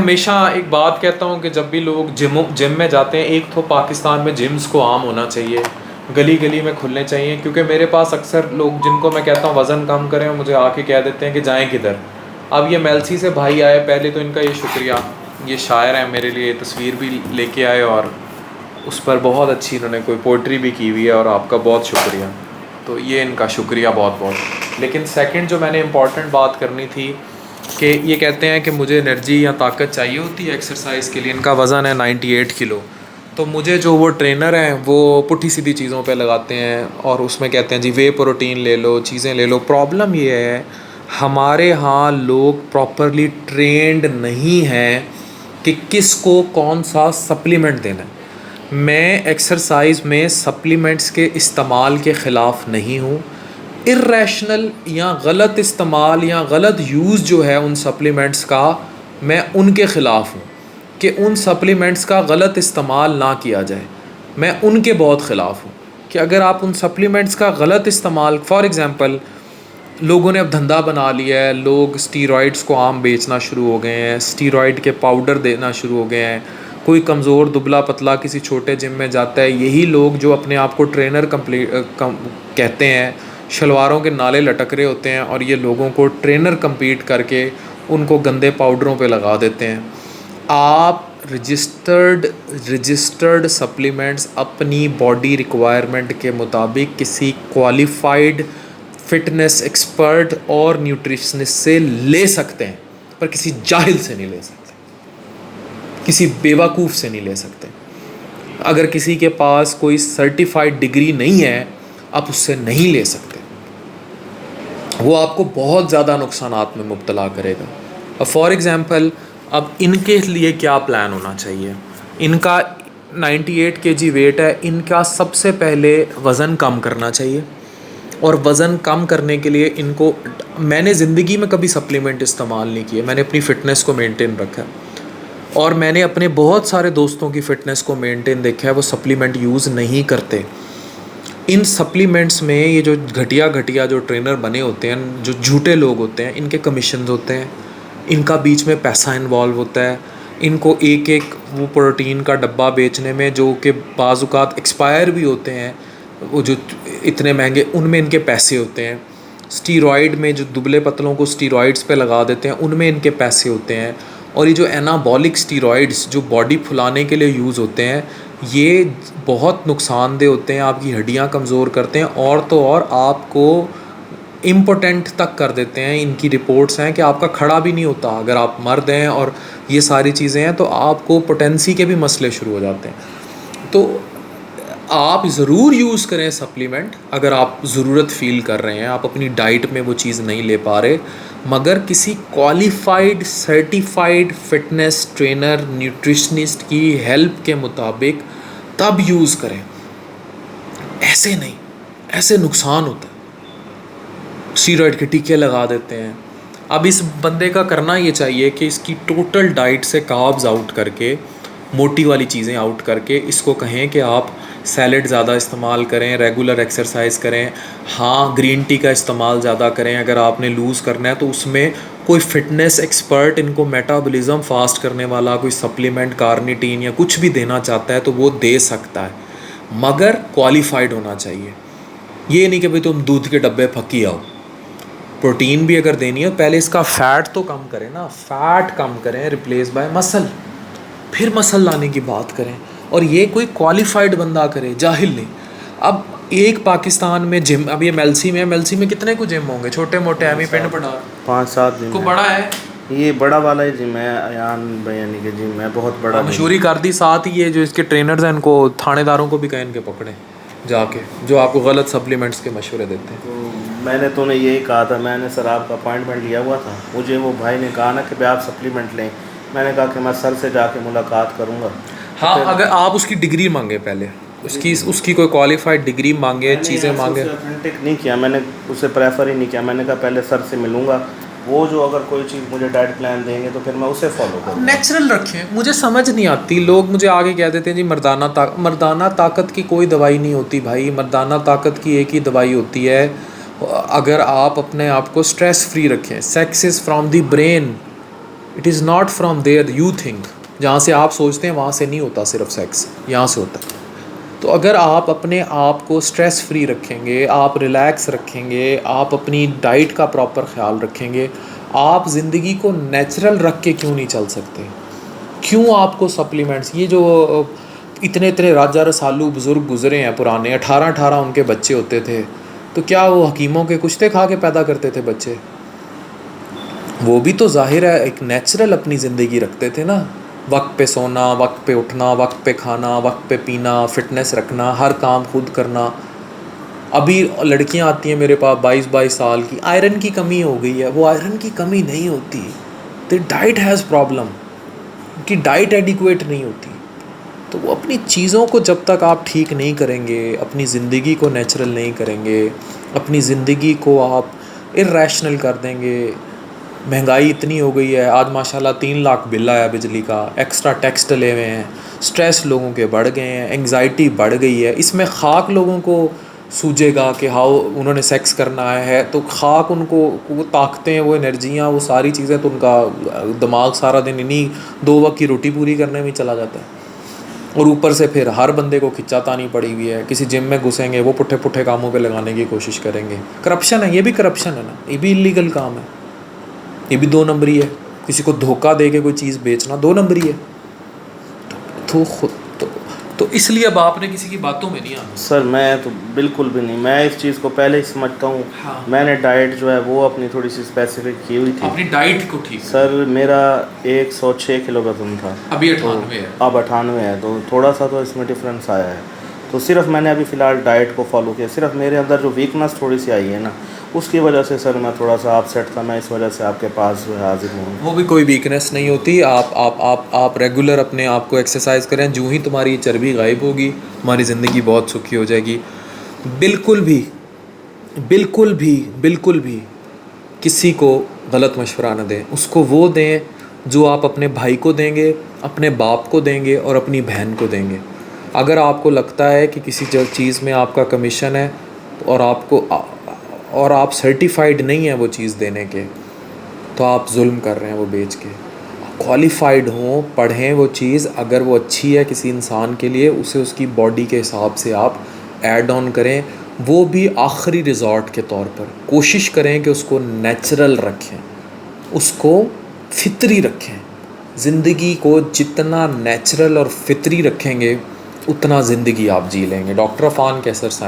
हमेशा एक बात कहता हूँ कि जब भी लोग जिम में जाते हैं, एक तो पाकिस्तान में जिम्स को आम होना चाहिए, गली गली में खुलने चाहिए। क्योंकि मेरे पास अक्सर लोग जिनको मैं कहता हूँ वज़न कम करें, मुझे आके कह देते हैं कि जाएं किधर। अब ये मेलसी से भाई आए, पहले तो इनका ये शुक्रिया, ये शायर हैं मेरे लिए, तस्वीर भी लेके आए और उस पर बहुत अच्छी इन्होंने कोई पोइट्री भी की हुई है, और आपका बहुत शुक्रिया। तो ये इनका शुक्रिया बहुत बहुत। लेकिन सेकंड जो मैंने इम्पॉर्टेंट बात करनी थी कि ये कहते हैं कि मुझे एनर्जी या ताकत चाहिए होती है एक्सरसाइज के लिए। इनका वज़न है 98 किलो। तो मुझे जो वो ट्रेनर हैं वो पुट्ठी सीधी चीज़ों पे लगाते हैं और उसमें कहते हैं जी वे प्रोटीन ले लो, चीज़ें ले लो। प्रॉब्लम ये है हमारे यहाँ लोग प्रॉपरली ट्रेंड नहीं हैं कि किसको कौन सा सप्लीमेंट देना है। मैं एक्सरसाइज में सप्लीमेंट्स के इस्तेमाल के ख़िलाफ़ नहीं हूँ। इर्रेशनल या गलत इस्तेमाल या गलत यूज़ जो है उन सप्लीमेंट्स का, मैं उनके ख़िलाफ़ हूँ कि उन सप्लीमेंट्स का गलत इस्तेमाल ना किया जाए। मैं उनके बहुत ख़िलाफ़ हूँ कि अगर आप उन सप्लीमेंट्स का गलत इस्तेमाल, फॉर एग्ज़ाम्पल लोगों ने अब धंधा बना लिया है, लोग स्टीरॉइड्स को आम बेचना शुरू हो गए हैं, स्टीरॉइड के पाउडर देना शुरू हो गए हैं। कोई कमज़ोर दुबला पतला किसी छोटे जिम में जाता है, यही लोग जो अपने आप को ट्रेनर कहते हैं, शलवारों के नाले लटक रहे होते हैं और ये लोगों को ट्रेनर कम्पीट करके उनको गंदे पाउडरों पे लगा देते हैं। आप रजिस्टर्ड सप्लीमेंट्स अपनी बॉडी रिक्वायरमेंट के मुताबिक किसी क्वालिफाइड फिटनेस एक्सपर्ट और न्यूट्रिशनिस्ट से ले सकते हैं, पर किसी जाहिल से नहीं ले सकते, किसी बेवकूफ़ से नहीं ले सकते। अगर किसी के पास कोई सर्टिफाइड डिग्री नहीं है, आप उससे नहीं ले सकते। वो आपको बहुत ज़्यादा नुकसानात में मुब्तला करेगा। अब फॉर एग्ज़ाम्पल, अब इनके लिए क्या प्लान होना चाहिए? इनका 98 kg वेट है, इनका सबसे पहले वज़न कम करना चाहिए। और वज़न कम करने के लिए इनको, मैंने ज़िंदगी में कभी सप्लीमेंट इस्तेमाल नहीं किए, मैंने अपनी फ़िटनेस को मेंटेन रखा है। और मैंने अपने बहुत सारे दोस्तों की फ़िटनेस को मेंटेन देखा है, वो सप्लीमेंट यूज़ नहीं करते। इन सप्लीमेंट्स में ये जो घटिया जो ट्रेनर बने होते हैं, जो झूठे लोग होते हैं, इनके कमीशन होते हैं, इनका बीच में पैसा इन्वॉल्व होता है। इनको एक एक वो प्रोटीन का डब्बा बेचने में, जो कि बाज़-औक़ात एक्सपायर भी होते हैं, वो जो इतने महंगे, उनमें इनके पैसे होते हैं। स्टीरॉइड में जो दुबले पतलों को स्टीरॉइड्स पे लगा देते हैं, उनमें इनके पैसे होते हैं। और ये जो एनाबॉलिक स्टीरॉइड्स जो बॉडी फुलाने के लिए यूज़ होते हैं, ये बहुत नुकसानदेह होते हैं, आपकी हड्डियाँ कमज़ोर करते हैं, और तो और आपको इम्पोटेंट तक कर देते हैं। इनकी रिपोर्ट्स हैं कि आपका खड़ा भी नहीं होता। अगर आप मर्द हैं और ये सारी चीज़ें हैं तो आपको पोटेंसी के भी मसले शुरू हो जाते हैं। तो आप ज़रूर यूज़ करें सप्लीमेंट अगर आप ज़रूरत फ़ील कर रहे हैं, आप अपनी डाइट में वो चीज़ नहीं ले पा रहे, मगर किसी qualified certified fitness trainer nutritionist की हेल्प के मुताबिक तब यूज़ करें। ऐसे नहीं, ऐसे नुकसान होता है। स्टीरॉइड के टीके लगा देते हैं। अब इस बंदे का करना ये चाहिए कि इसकी टोटल डाइट से कार्ब्स आउट करके, मोटी वाली चीज़ें आउट करके, इसको कहें कि आप सैलड ज़्यादा इस्तेमाल करें, रेगुलर एक्सरसाइज करें, हाँ ग्रीन टी का इस्तेमाल ज़्यादा करें। अगर आपने लूज़ करना है तो उसमें कोई फिटनेस एक्सपर्ट इनको मेटाबॉलिज्म फास्ट करने वाला कोई सप्लीमेंट, कार्निटीन या कुछ भी देना चाहता है तो वो दे सकता है, मगर क्वालिफाइड होना चाहिए। ये नहीं कि भाई तुम दूध के डब्बे फकी आओ। प्रोटीन भी अगर देनी है, पहले इसका फ़ैट तो कम करें ना, फ़ैट कम करें, रिप्लेस बाय मसल, फिर मसल लाने की बात करें। और ये कोई क्वालिफाइड बंदा करे, जाहिल नहीं। अब एक पाकिस्तान में जिम, अब ये मेलसी में कितने को जिम होंगे, छोटे मोटे एमी पिंड पड़ा 5-7 जिम को बड़ा है। ये बड़ा वाला ही जिम है, अयान बयानी के जिम है, बहुत बड़ा मशहूरी कर दी। साथ ही ये जो इसके ट्रेनर्स हैं, इनको थानेदारों को भी कहें इनके पकड़े जाके, जो आपको गलत सप्लीमेंट्स के मशवरे देते हैं। तो मैंने तो उन्हें यही कहा था, मैंने सर आपका अपॉइंटमेंट लिया हुआ था, मुझे वो भाई ने कहा ना कि भाई आप सप्लीमेंट लें। मैंने कहा कि मैं सर से जाके मुलाकात करूँगा। हाँ, अगर आप उसकी डिग्री मांगे, पहले उसकी कोई क्वालिफाइड डिग्री मांगे, चीज़ें मांगे। ऑथेंटिक नहीं किया मैंने, उसे प्रेफर ही नहीं किया। मैंने कहा पहले सर से मिलूँगा, वो जो अगर कोई चीज़ मुझे डाइट प्लान देंगे तो फिर मैं उसे फॉलो करूँगा। नेचुरल रखें। मुझे समझ नहीं आती, लोग मुझे आगे कह देते हैं जी मर्दाना ताकत की कोई दवाई नहीं होती भाई। मर्दाना ताकत की एक ही दवाई होती है, अगर आप अपने आप को स्ट्रेस फ्री रखें। Sex is from the brain, it is not from there you think, जहाँ से आप सोचते हैं वहाँ से नहीं होता सिर्फ सेक्स, यहाँ से होता है। तो अगर आप अपने आप को स्ट्रेस फ्री रखेंगे, आप रिलैक्स रखेंगे, आप अपनी डाइट का प्रॉपर ख्याल रखेंगे, आप ज़िंदगी को नेचुरल रख के क्यों नहीं चल सकते? क्यों आपको सप्लीमेंट्स, ये जो इतने इतने राजा रसालू बुज़ुर्ग गुज़रे हैं पुराने, 18-18 उनके बच्चे होते थे, तो क्या वो हकीमों के कुश्ते खा के पैदा करते थे बच्चे? वो भी तो ज़ाहिर है एक नेचुरल अपनी ज़िंदगी रखते थे ना, वक्त पे सोना, वक्त पे उठना, वक्त पे खाना, वक्त पे पीना, फिटनेस रखना, हर काम खुद करना। अभी लड़कियां आती हैं मेरे पास 22-22 साल की, आयरन की कमी हो गई है, वो आयरन की कमी नहीं होती, तो डाइट हैज़ प्रॉब्लम, उनकी डाइट एडिक्वेट नहीं होती। तो वो अपनी चीज़ों को जब तक आप ठीक नहीं करेंगे, अपनी ज़िंदगी को नेचुरल नहीं करेंगे, अपनी ज़िंदगी को आप इर्रेशनल कर देंगे। महंगाई इतनी हो गई है, आज माशाल्लाह 3 लाख बिल आया बिजली का, एक्स्ट्रा टैक्स डले हुए हैं, स्ट्रेस लोगों के बढ़ गए हैं, एंग्जाइटी बढ़ गई है। इसमें खाक लोगों को सूझेगा कि हाउ उन्होंने सेक्स करना है, तो खाक उनको वो ताकतें हैं, वो एनर्जियाँ, वो सारी चीज़ें, तो उनका दिमाग सारा दिन इन्हीं 2 वक्त की रोटी पूरी करने में चला जाता है। और ऊपर से फिर हर बंदे को खिंचातानी पड़ी हुई है, किसी जिम में घुसेंगे वो पुट्ठे पुट्ठे कामों पे लगाने की कोशिश करेंगे। करप्शन है, ये भी करप्शन है ना, ये भी इलीगल काम है, ये भी 2 नंबरी है। किसी को धोखा दे के कोई चीज़ बेचना 2 नंबरी है। तो इसलिए अब आपने किसी की बातों में नहीं आना। सर मैं तो बिल्कुल भी नहीं, मैं इस चीज़ को पहले ही समझता हूँ। हाँ। मैंने डाइट जो है वो अपनी थोड़ी सी स्पेसिफिक की हुई थी। अपनी डाइट को ठीक। सर मेरा 106 किलो वजन था, अभी 98 है। अब 98 है, तो थोड़ा सा तो इसमें डिफरेंस आया है। तो सिर्फ मैंने अभी फ़िलहाल डाइट को फॉलो किया, सिर्फ मेरे अंदर जो वीकनेस थोड़ी सी आई है ना, उसकी वजह से सर मैं थोड़ा सा अपसेट था, मैं इस वजह से आपके पास जो है हाजिर हूँ। वो भी कोई वीकनेस नहीं होती। आप रेगुलर अपने आप को एक्सरसाइज करें, जो ही तुम्हारी चर्बी गायब होगी, तुम्हारी ज़िंदगी बहुत सुखी हो जाएगी। बिल्कुल भी बिल्कुल भी बिल्कुल भी किसी को गलत मशवरा न दें। उसको वो दें जो आप अपने भाई को देंगे, अपने बाप को देंगे और अपनी बहन को देंगे। अगर आपको लगता है कि किसी चीज़ में आपका कमीशन है और आप सर्टिफाइड नहीं हैं वो चीज़ देने के, तो आप जुल्म कर रहे हैं वो बेच के। क्वालिफाइड हों, पढ़ें वो चीज़, अगर वो अच्छी है किसी इंसान के लिए, उसे उसकी बॉडी के हिसाब से आप ऐड ऑन करें, वो भी आखिरी रिज़ॉर्ट के तौर पर। कोशिश करें कि उसको नेचुरल रखें, उसको फितरी रखें। ज़िंदगी को जितना नेचुरल और फितरी रखेंगे उतना ज़िंदगी आप जी लेंगे। डॉक्टर अफान कैसर साहब।